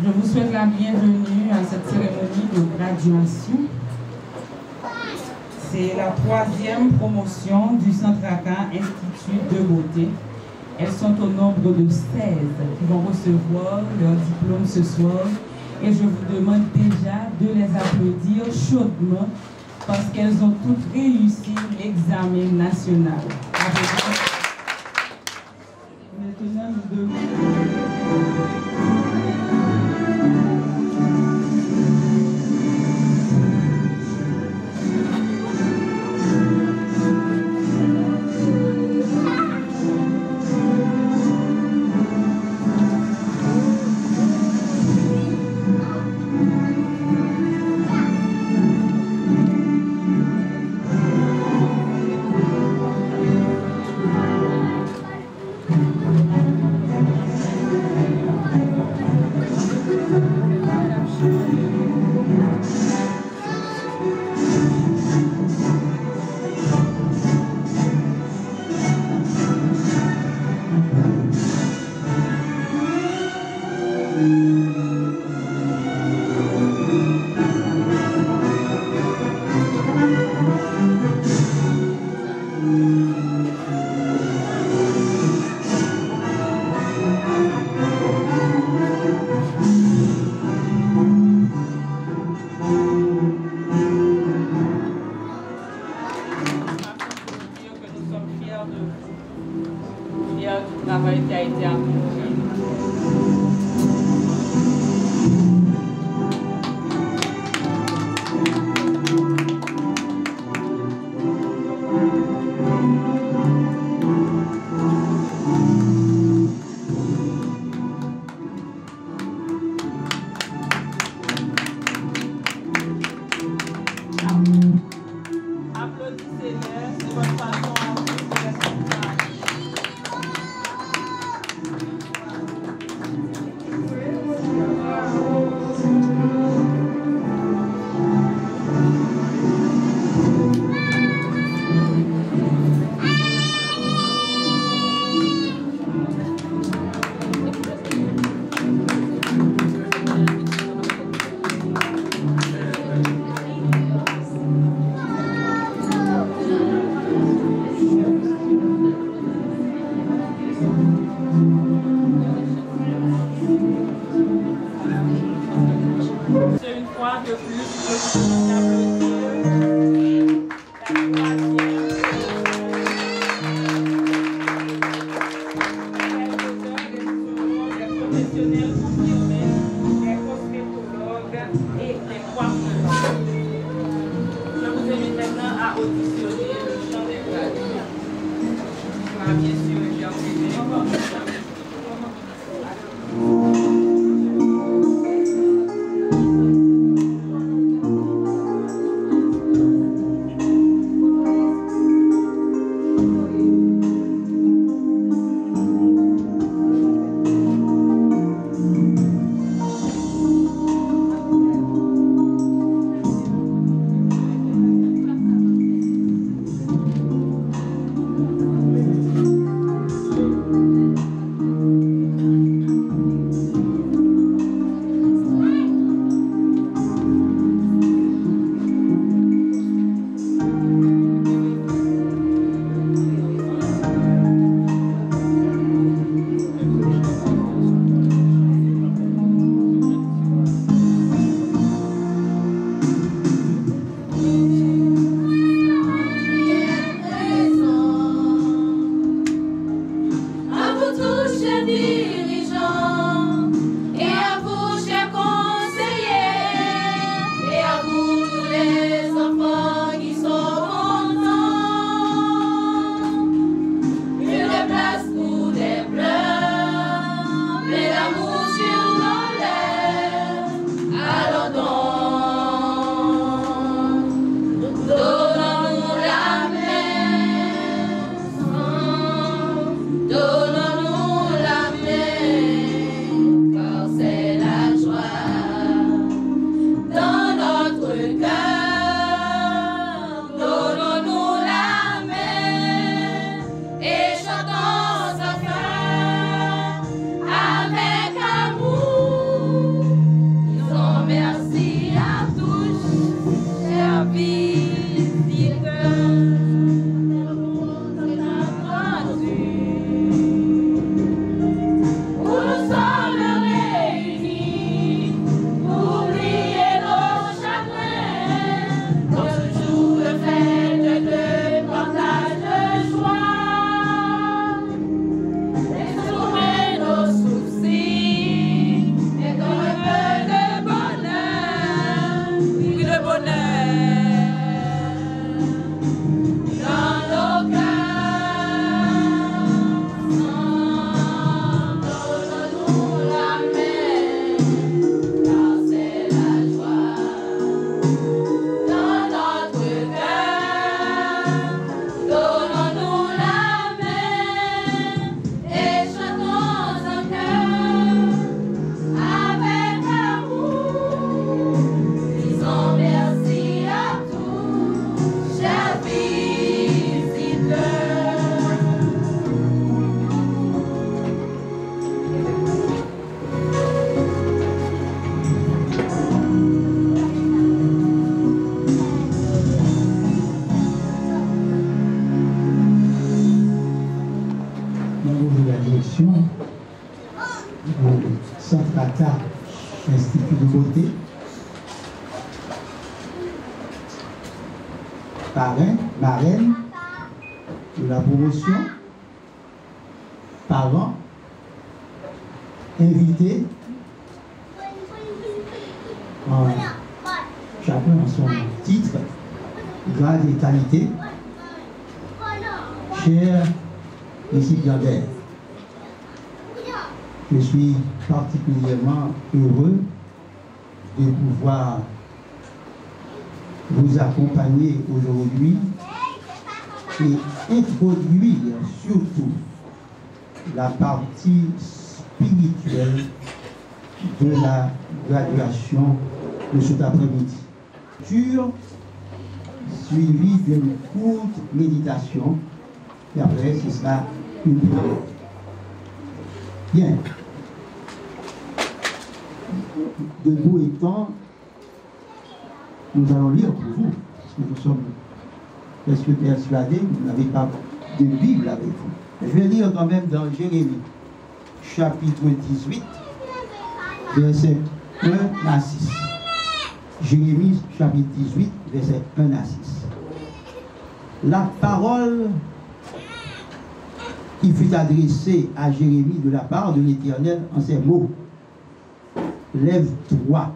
Je vous souhaite la bienvenue à cette cérémonie de graduation. C'est la 3e promotion du Centre Aka Institut de Beauté. Elles sont au nombre de 16 qui vont recevoir leur diplôme ce soir. Et je vous demande déjà de les applaudir chaudement parce qu'elles ont toutes réussi l'examen national. Maintenant, nous devons... Tata, Institut de beauté. Parrain, marraine de la promotion. Parents, invités. Chacun a son titre, grade et qualité. Chers récipiendaires, je suis particulièrement heureux de pouvoir vous accompagner aujourd'hui et introduire surtout la partie spirituelle de la graduation de cet après-midi. Suivi d'une courte méditation, et après ce sera une prière. Bien. Debout étant, nous allons lire pour vous, parce que nous sommes presque persuadés que vous n'avez pas de Bible avec vous. Je vais lire quand même dans Jérémie, chapitre 18, versets 1 à 6. Jérémie, chapitre 18, versets 1 à 6. La parole qui fut adressée à Jérémie de la part de l'Éternel en ces mots. Lève-toi,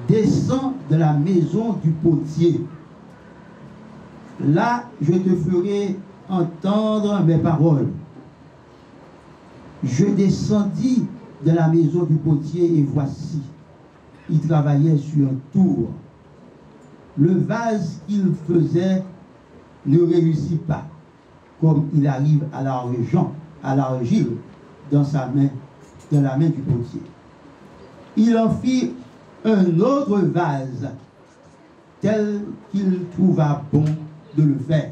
descends de la maison du potier. Là, je te ferai entendre mes paroles. Je descendis de la maison du potier et voici, il travaillait sur un tour. Le vase qu'il faisait ne réussit pas, comme il arrive à l'argile dans sa main, dans la main du potier. Il en fit un autre vase, tel qu'il trouva bon de le faire.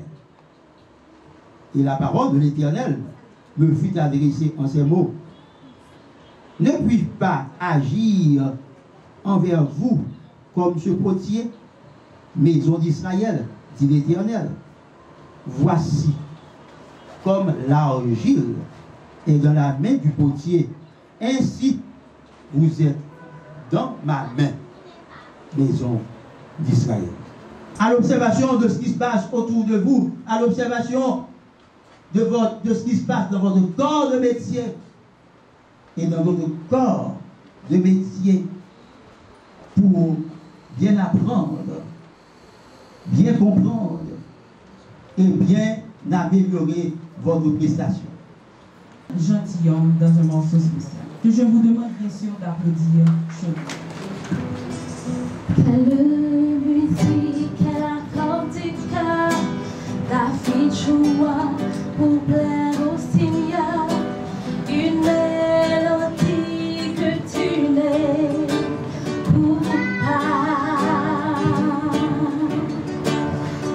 Et la parole de l'Éternel me fut adressée en ces mots. Ne puis-je pas agir envers vous comme ce potier, maison d'Israël, dit l'Éternel. Voici, comme l'argile est dans la main du potier, ainsi vous êtes dans ma main, maison d'Israël. À l'observation de ce qui se passe autour de vous, à l'observation de ce qui se passe dans votre corps de métier et dans votre corps de métier, pour bien apprendre, bien comprendre et bien améliorer votre prestation. Gentilhomme dans un morceau spécial, que je vous demande bien sûr d'applaudir chaudement. Quelle musique, quel accord du cœur, ta fille joie pour plaire au Seigneur, une mélodie que tu n'es pour pas.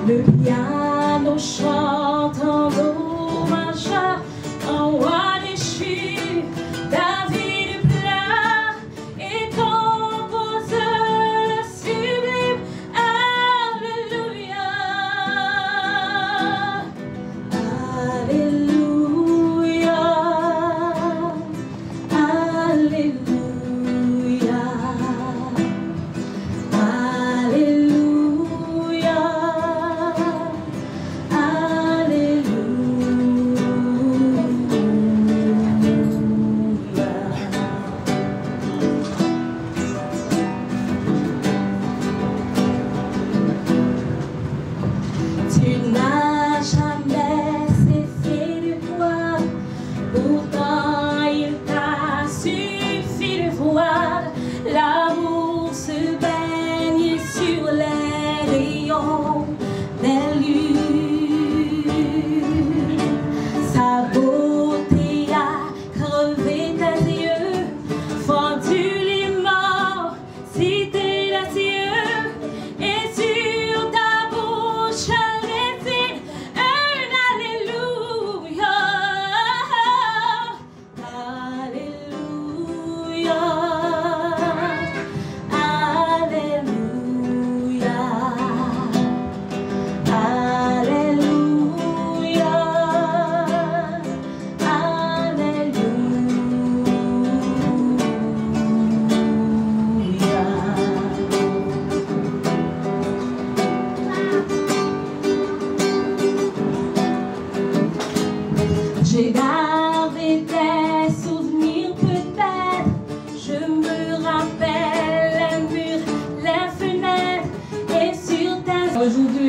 Le piano chante en do majeur, en roi déchu, David plat et compose le sublime.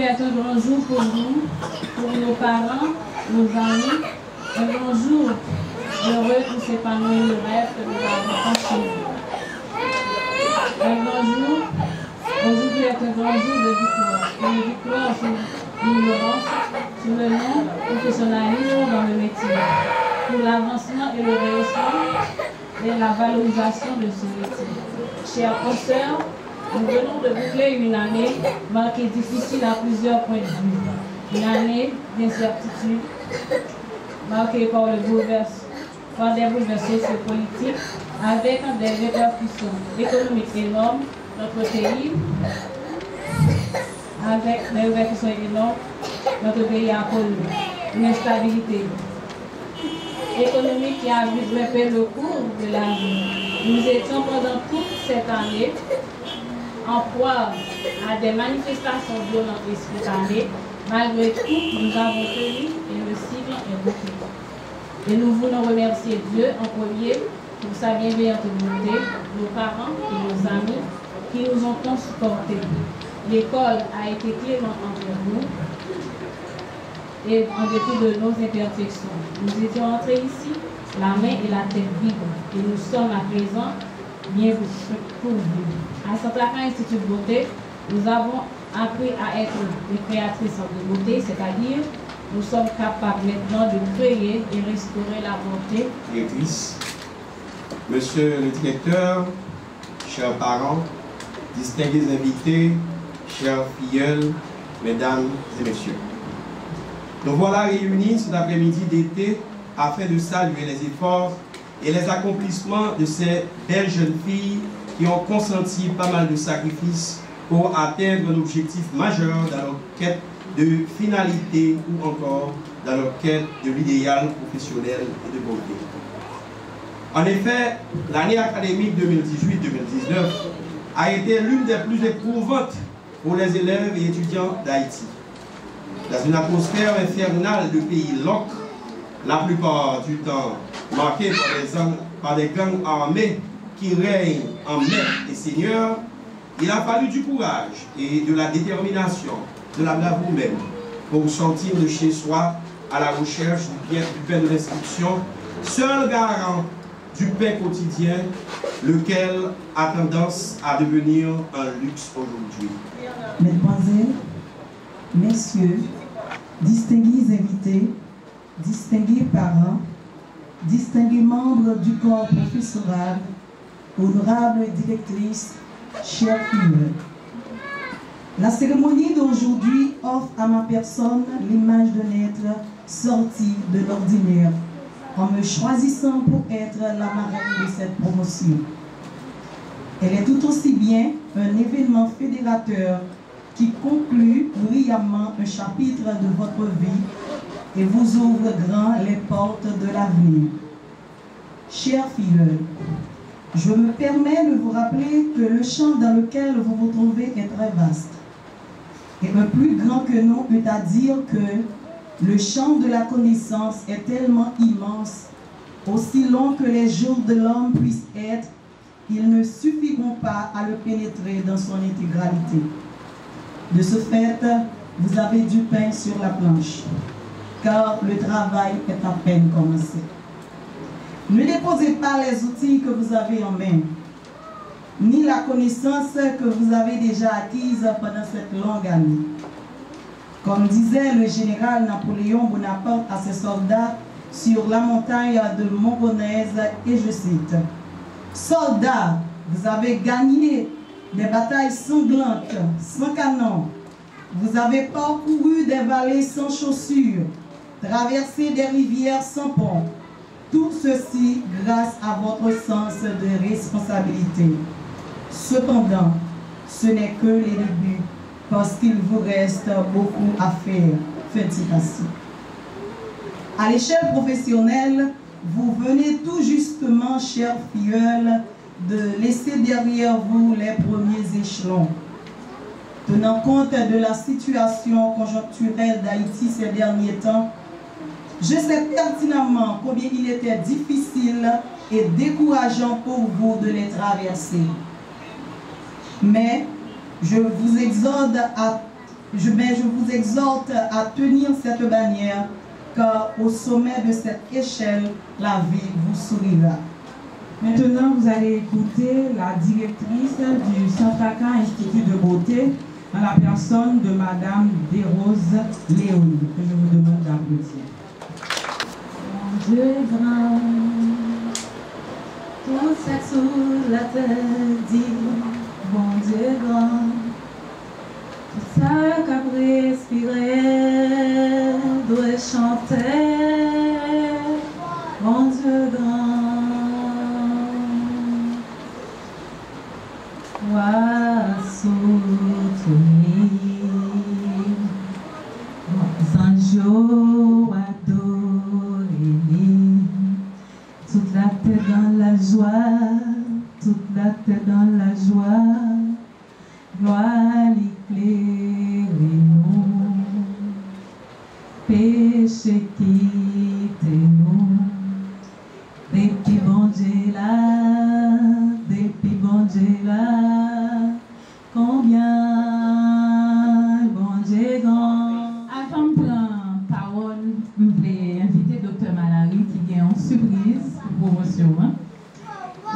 est un grand jour pour nous, pour nos parents, nos amis, un grand jour heureux pour s'épanouir le rêve que nous avons construit. Un grand jour, aujourd'hui est un grand jour de victoire. Une victoire sur l'ignorance, sur le non-professionnalisme dans le métier, pour l'avancement et le réussissement et la valorisation de ce métier. Chers consoeurs, nous venons de boucler une année marquée difficile à plusieurs points de vue. Une année d'incertitude, marquée par des bouleversements sociopolitiques, avec des répercussions économiques énormes dans notre pays, avec des répercussions énormes notre pays a connu. Une instabilité économique qui a vu grimper le cours de la vie. Nous étions pendant toute cette année en proie à des manifestations violentes et spontanées. Malgré tout, nous avons tenu et le cycle est bouclé. Et nous voulons remercier Dieu en premier pour sa bienveillante bonté, nos parents et nos amis qui nous ont tant supportés. L'école a été clémente entre nous et en dépit de nos imperfections. Nous étions entrés ici, la main et la tête vides, et nous sommes à présent bien pourvus. À Centre-Lacan Institut de Beauté, nous avons appris à être des créatrices de beauté, c'est-à-dire nous sommes capables maintenant de créer et restaurer la beauté. Directrice, Monsieur le directeur, chers parents, distingués invités, chers filleuls, mesdames et messieurs. Nous voilà réunis cet après-midi d'été afin de saluer les efforts et les accomplissements de ces belles jeunes filles qui ont consenti pas mal de sacrifices pour atteindre un objectif majeur dans leur quête de finalité ou encore dans leur quête de l'idéal professionnel et de beauté. En effet, l'année académique 2018-2019 a été l'une des plus éprouvantes pour les élèves et étudiants d'Haïti. Dans une atmosphère infernale de pays loc, la plupart du temps marquée par des gangs armés qui règnent en maîtres et seigneurs, il a fallu du courage et de la détermination, de la bravoure même, pour sortir de chez soi à la recherche du pain de l'instruction, seul garant du pain quotidien, lequel a tendance à devenir un luxe aujourd'hui. Mesdemoiselles, Messieurs, distingués invités, distingués parents, distingués membres du corps professoral, honorables directrices, chers filles, la cérémonie d'aujourd'hui offre à ma personne l'image d'un être sorti de l'ordinaire en me choisissant pour être la marraine de cette promotion. Elle est tout aussi bien un événement fédérateur qui conclut brillamment un chapitre de votre vie et vous ouvre grand les portes de l'avenir. Chers filles, je me permets de vous rappeler que le champ dans lequel vous vous trouvez est très vaste. Et un plus grand que nous peut à dire que le champ de la connaissance est tellement immense, aussi long que les jours de l'homme puissent être, ils ne suffiront pas à le pénétrer dans son intégralité. De ce fait, vous avez du pain sur la planche, car le travail est à peine commencé. Ne déposez pas les outils que vous avez en main, ni la connaissance que vous avez déjà acquise pendant cette longue année. Comme disait le général Napoléon Bonaparte à ses soldats sur la montagne de Montbonaise, et je cite, « Soldats, vous avez gagné des batailles sanglantes, sans canon. Vous avez parcouru des vallées sans chaussures, traversé des rivières sans pont. Tout ceci grâce à votre sens de responsabilité. Cependant, ce n'est que les débuts, parce qu'il vous reste beaucoup à faire. » Fin de citation. À l'échelle professionnelle, vous venez tout justement, chers filleuls, de laisser derrière vous les premiers échelons. Tenant compte de la situation conjoncturelle d'Haïti ces derniers temps, je sais pertinemment combien il était difficile et décourageant pour vous de les traverser. Mais je vous exhorte mais je vous exhorte à tenir cette bannière, car au sommet de cette échelle, la vie vous sourira. Maintenant, vous allez écouter la directrice du Centraca Institut de Beauté, en la personne de Madame Desroses Léonie, que je vous demande d'applaudir. Mon Dieu est grand, tout ça sous la terre dit, mon Dieu est grand, tout ça qu'a respiré doit chanter, mon Dieu grand. Anjo adoré, toute la terre dans la joie, toute la terre dans la joie, gloire éclairer nous, péché quitte nous, depuis bon Dieu là, depuis bon Dieu là, combien bon Dieu grand. Avant de prendre parole, je voulais inviter Dr. Malary qui a une surprise pour promotion.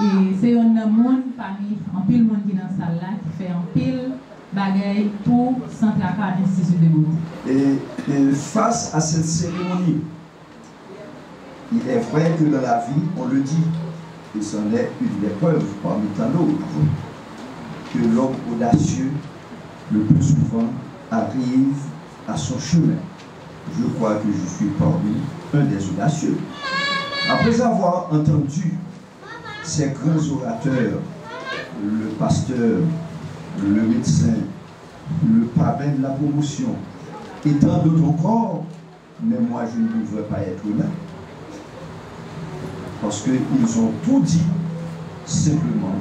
Et c'est un monde parmi un pile monde qui est dans la salle là qui fait un pile bagaille pour Centraca Institut de Beauté. Et face à cette cérémonie, il est vrai que dans la vie, on le dit, et c'en est une épreuve parmi tant d'autres, que l'homme audacieux, le plus souvent, arrive à son chemin. Je crois que je suis parmi un des audacieux. Après avoir entendu ces grands orateurs, le pasteur, le médecin, le parrain de la promotion, et tant d'autres encore, mais moi je ne voudrais pas être là. Parce qu'ils ont tout dit, simplement,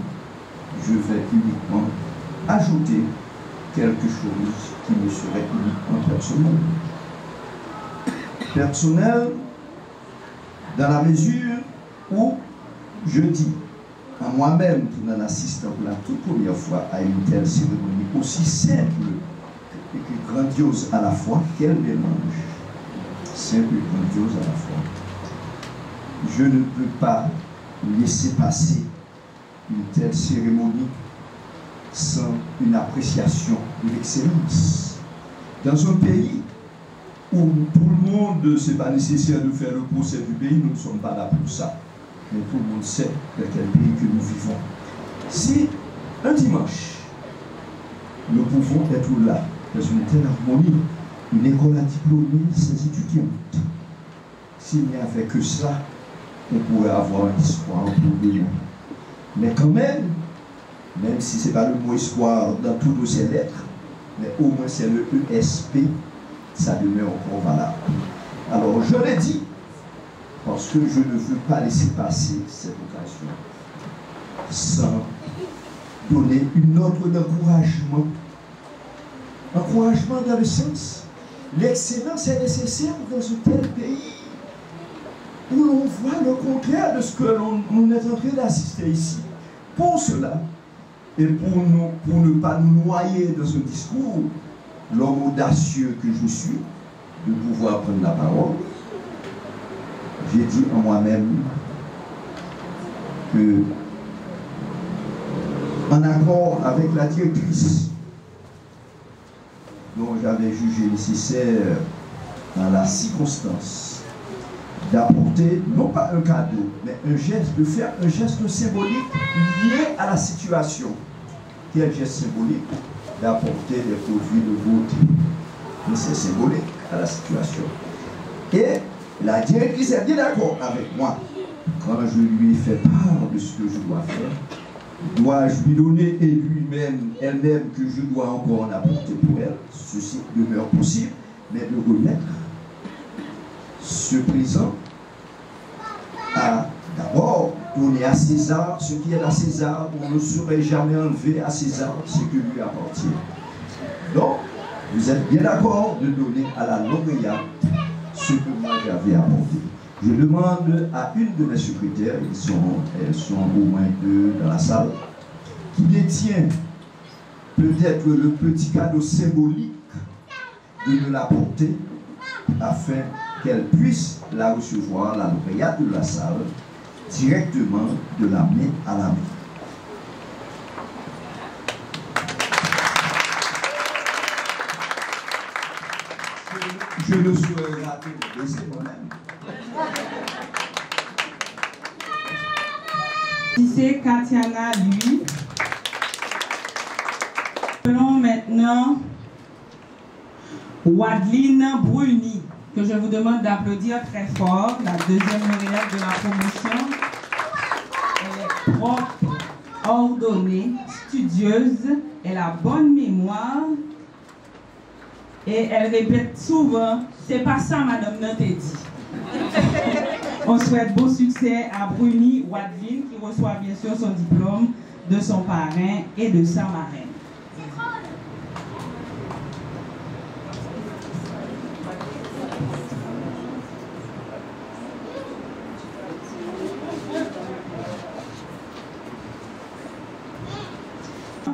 je vais uniquement ajouter quelque chose qui me serait uniquement personnel. Personnel, dans la mesure où je dis à moi-même, pour en assistant pour la toute première fois à une telle cérémonie aussi simple et grandiose à la fois, quel mélange, simple et grandiose à la fois. Je ne peux pas laisser passer une telle cérémonie sans une appréciation de l'excellence. Dans un pays où tout le monde, ce n'est pas nécessaire de faire le procès du pays, nous ne sommes pas là pour ça. Mais tout le monde sait dans quel pays que nous vivons. Si un dimanche, nous pouvons être là, dans une telle harmonie, une école a diplômé ses étudiantes, s'il n'y avait que ça, on pourrait avoir un espoir pour nous. Mais quand même si ce n'est pas le mot espoir dans toutes ces lettres, mais au moins c'est le ESP, ça demeure encore valable. Alors je l'ai dit, parce que je ne veux pas laisser passer cette occasion sans donner une note d'encouragement. Encouragement dans le sens, l'excellence est nécessaire dans un tel pays où l'on voit le contraire de ce que l'on est en train d'assister ici. Pour cela, et pour ne pas nous noyer dans ce discours, l'homme audacieux que je suis, de pouvoir prendre la parole, j'ai dit en moi-même que, en accord avec la directrice dont j'avais jugé nécessaire dans la circonstance d'apporter, non pas un cadeau, mais un geste, de faire un geste symbolique lié à la situation. Quel geste symbolique? D'apporter des produits de beauté. Mais c'est symbolique à la situation. Et la directrice est bien d'accord avec moi. Quand je lui ai fait part de ce que je dois faire, dois-je lui donner et lui-même, elle-même, que je dois encore en apporter pour elle? Ceci demeure possible, mais de remettre ce présent à d'abord donner à César ce qui est à César. On ne saurait jamais enlever à César ce qui lui appartient. Donc, vous êtes bien d'accord de donner à la lauréate ce que moi j'avais apporté. Je demande à une de mes secrétaires, elles sont au moins 2 dans la salle, qui détient peut-être le petit cadeau symbolique de me la porter afin qu'elle puisse la recevoir, la lauréate de la salle, directement de la main à la main. Je ne saurais rater le décès moi-même. C'est Katiana, lui. Appelons maintenant Wadeline Bruni, que je vous demande d'applaudir très fort, la deuxième lauréate de la promotion. Elle est propre, ordonnée, studieuse, elle a bonne mémoire et elle répète souvent « c'est pas ça madame n'a dit ». On souhaite bon succès à Bruni Wadeline qui reçoit bien sûr son diplôme de son parrain et de sa marraine.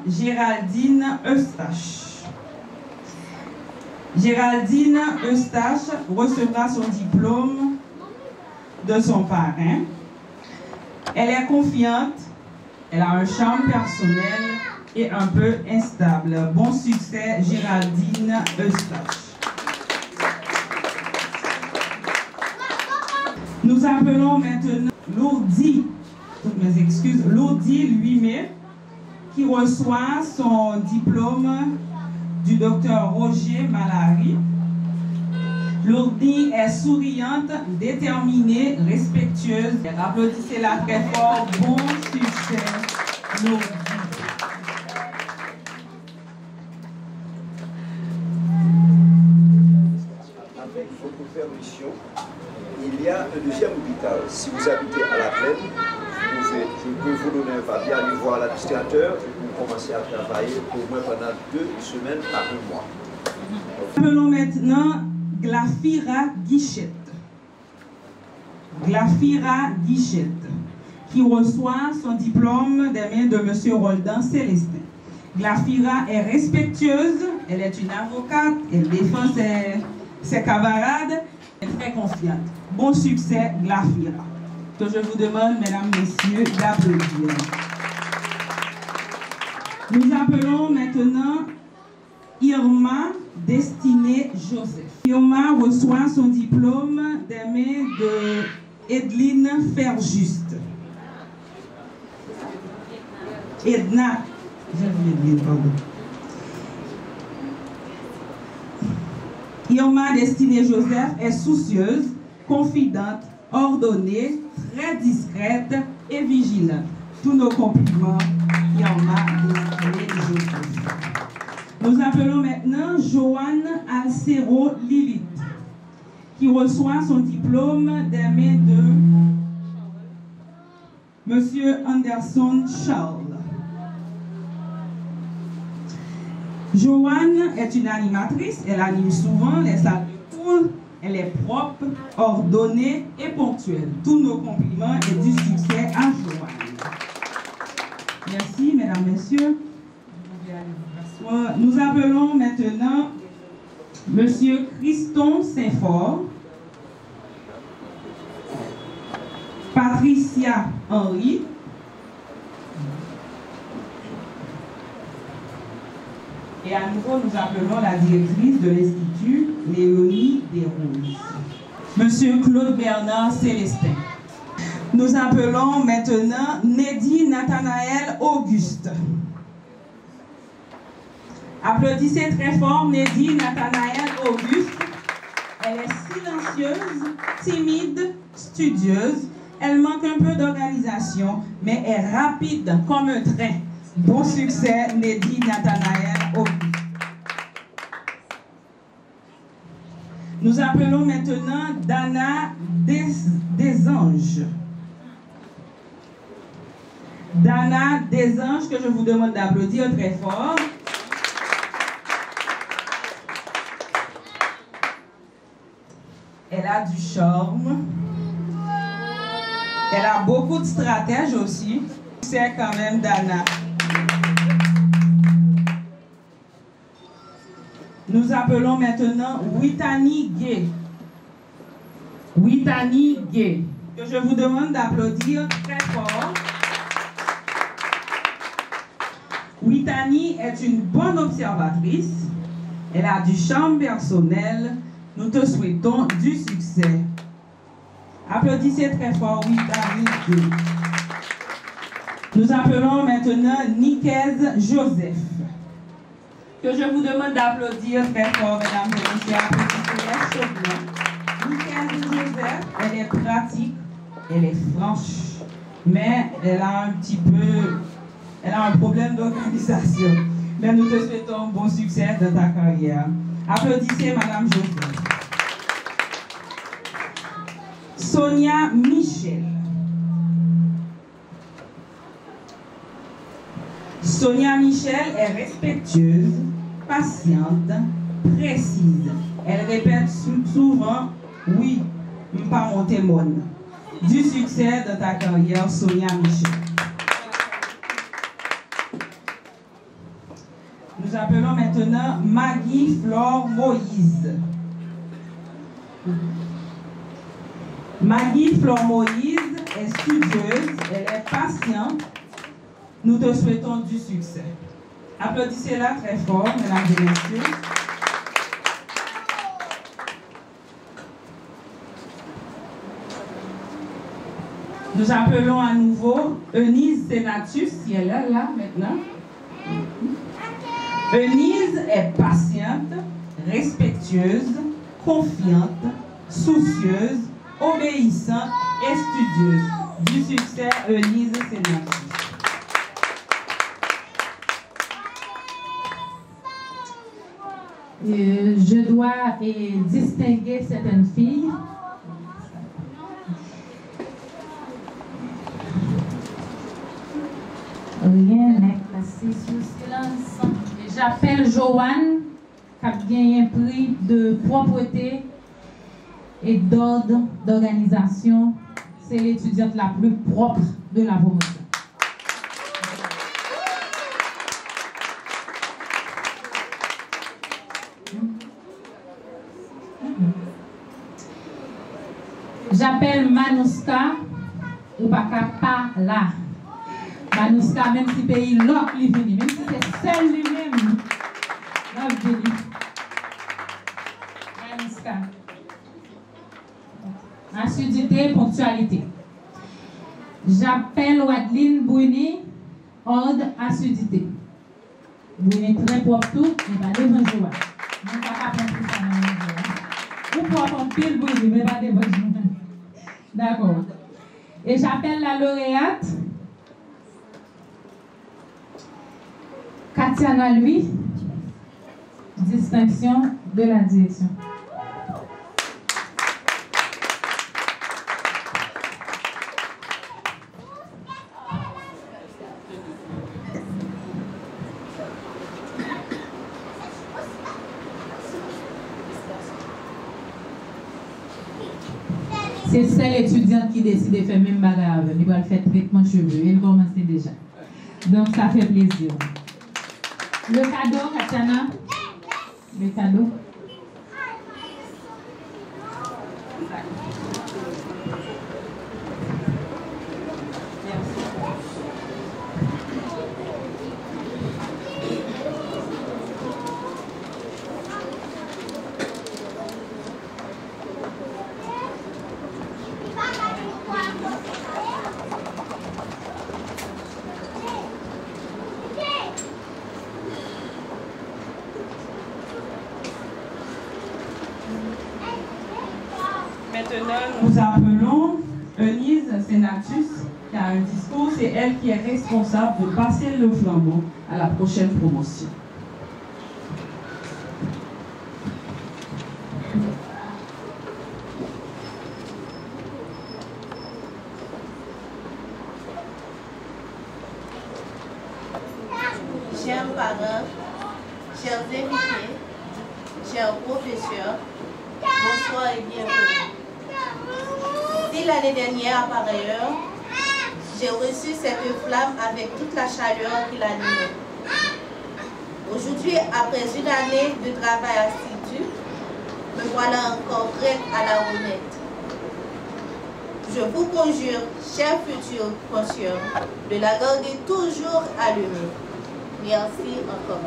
Géraldine Eustache. Géraldine Eustache recevra son diplôme de son parrain. Elle est confiante, elle a un charme personnel et un peu instable. Bon succès, Géraldine Eustache. Nous appelons maintenant Lourdi, toutes mes excuses, Lourdi Lui-même, qui reçoit son diplôme du docteur Roger Malary. Lourdi est souriante, déterminée, respectueuse. Applaudissez-la très fort. Bon succès, Lourdi. Avec votre permission, il y a un deuxième hôpital. Si vous habitez à la Plaine, je peux vous donner un papier, aller voir l'administrateur et vous commencer à travailler au moins pendant 2 semaines à 1 mois. Appelons maintenant Glafira Guichette. Glafira Guichette, qui reçoit son diplôme des mains de M. Roldan Célestin. Glafira est respectueuse, elle est une avocate, elle défend ses camarades, elle est très confiante. Bon succès, Glafira, que je vous demande, mesdames, messieurs, d'applaudir. Nous appelons maintenant Irma Destinée Joseph. Irma reçoit son diplôme des mains de Edline Ferjuste. Edna, j'ai oublié, pardon. Irma Destinée Joseph est soucieuse, confidente, ordonnée, très discrète et vigilante. Tous nos compliments, Irma Destinée Joseph. Nous appelons maintenant Joanne Alcero Lilith, qui reçoit son diplôme des mains de M. Anderson Charles. Joanne est une animatrice, elle anime souvent les salles de cours, elle est propre, ordonnée et ponctuelle. Tous nos compliments et du succès à Joanne. Merci, mesdames, messieurs. Nous appelons maintenant M. Christon Saint-Fort, Patricia Henry, et à nouveau nous appelons la directrice de l'Institut, Léonie Desroses, M. Claude Bernard Célestin. Nous appelons maintenant Neddy Nathanaël Auguste. Applaudissez très fort Neddy Nathanaël Auguste. Elle est silencieuse, timide, studieuse. Elle manque un peu d'organisation, mais est rapide comme un train. Bon succès, Neddy Nathanaël Auguste. Nous appelons maintenant Dana Desanges. Dana Desanges, que je vous demande d'applaudir très fort. Elle a du charme. Elle a beaucoup de stratèges aussi. C'est quand même Dana. Nous Nous appelons maintenant Witani Gay. Witani Gay. Que je vous demande d'applaudir très fort. Witani est une bonne observatrice. Elle a du charme personnel. Nous te souhaitons du succès. Applaudissez très fort Witani Gay. Nous appelons maintenant Nicaise Joseph. Que je vous demande d'applaudir très fort, mesdames et messieurs. Applaudissez Nicaise Joseph, elle est pratique, elle est franche, mais elle a un problème d'organisation. Mais nous te souhaitons bon succès dans ta carrière. Applaudissez madame Joseph. Sonia Michel. Sonia Michel est respectueuse, patiente, précise. Elle répète souvent « Oui, pas mon témoin ». Du succès de ta carrière, Sonia Michel. Nous appelons maintenant Maggie Flore Moïse. Maggie Flore Moïse est studieuse, elle est patiente. Nous te souhaitons du succès. Applaudissez-la très fort, mesdames et messieurs. Nous appelons à nouveau Eunice Senatus, si elle est là maintenant. Eunice est patiente, respectueuse, confiante, soucieuse, obéissante et studieuse. Du succès, Eunice Senatus. Je dois distinguer certaines filles. Rien n'est placé sous silence. J'appelle Joanne, qui a gagné un prix de propreté et d'ordre d'organisation. C'est l'étudiante la plus propre de la promotion. J'appelle Manouska, ou pas là. Manouska, même si pays l'autre lui venu, même si c'est seul lui-même, là venu. Manouska. Assiduité, ponctualité. J'appelle Wadeline Bruni, ordre, assiduité. Bruni très propre tout, mais pas devant joie. Je ne vais pas prendre tout ça. Ou propre en pile Bruni, mais pas devant joie. D'accord. Et j'appelle la lauréate Katiana Lui, distinction de la direction. C'est celle étudiante qui décide de faire même bagarre. Il va faire traitement cheveux. Il commence déjà. Donc ça fait plaisir. Le cadeau, Katiana. Le cadeau. Nous appelons Eunice Senatus, qui a un discours. C'est elle qui est responsable de passer le flambeau à la prochaine promotion. Chers parents, chers invités, chers professeurs, bonsoir et bienvenue. Si l'année dernière, à pareille heure, j'ai reçu cette flamme avec toute la chaleur qui l'animait. Aujourd'hui, après une année de travail assidu, me voilà encore prête à la remettre. Je vous conjure, chers futurs conscients, de la garder toujours allumée. Merci encore.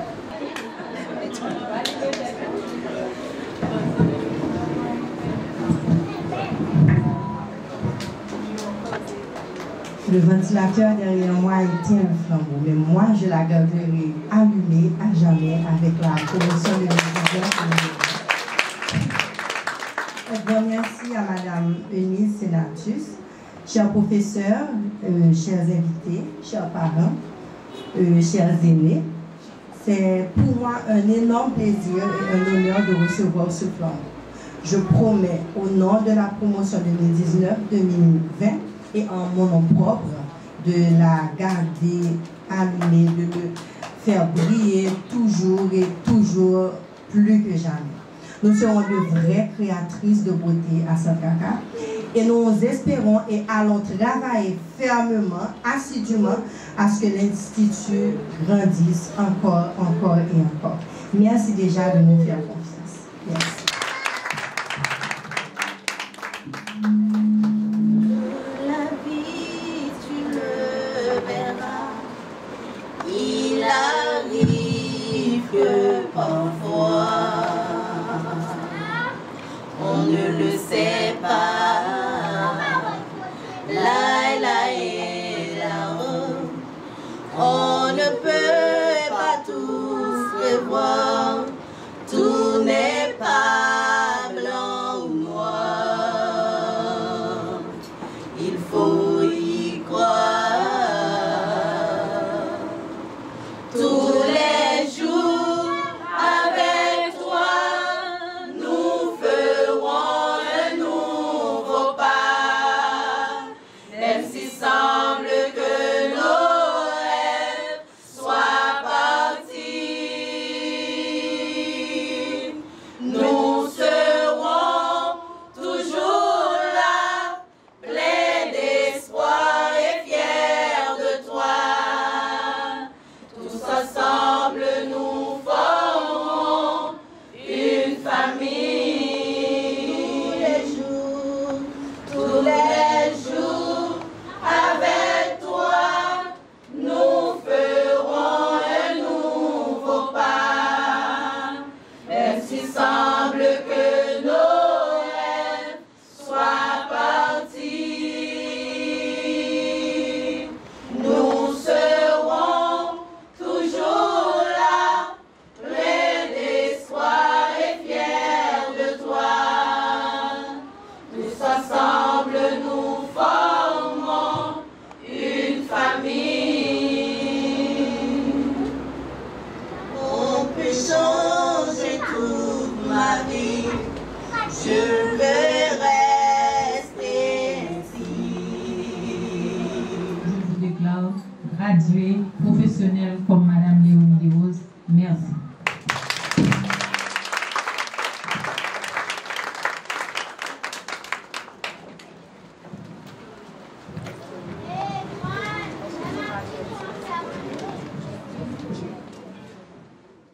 Le ventilateur derrière moi était un flambeau, mais moi je la garderai allumée à jamais avec la promotion de l'étudiant. Un grand merci à Madame Eunice Senatus, chers professeurs, chers invités, chers parents, chers aînés. C'est pour moi un énorme plaisir et un honneur de recevoir ce flambeau. Je promets au nom de la promotion 2019-2020 et en mon nom propre de la garder allumée, de le faire briller toujours et toujours plus que jamais. Nous serons de vraies créatrices de beauté à Sainte-Caca et nous espérons et allons travailler fermement, assidûment à ce que l'Institut grandisse encore et encore. Merci déjà de nous faire confiance. Merci. Il arrive que parfois on ne le sait pas. Là et là, on ne peut pas tous le voir.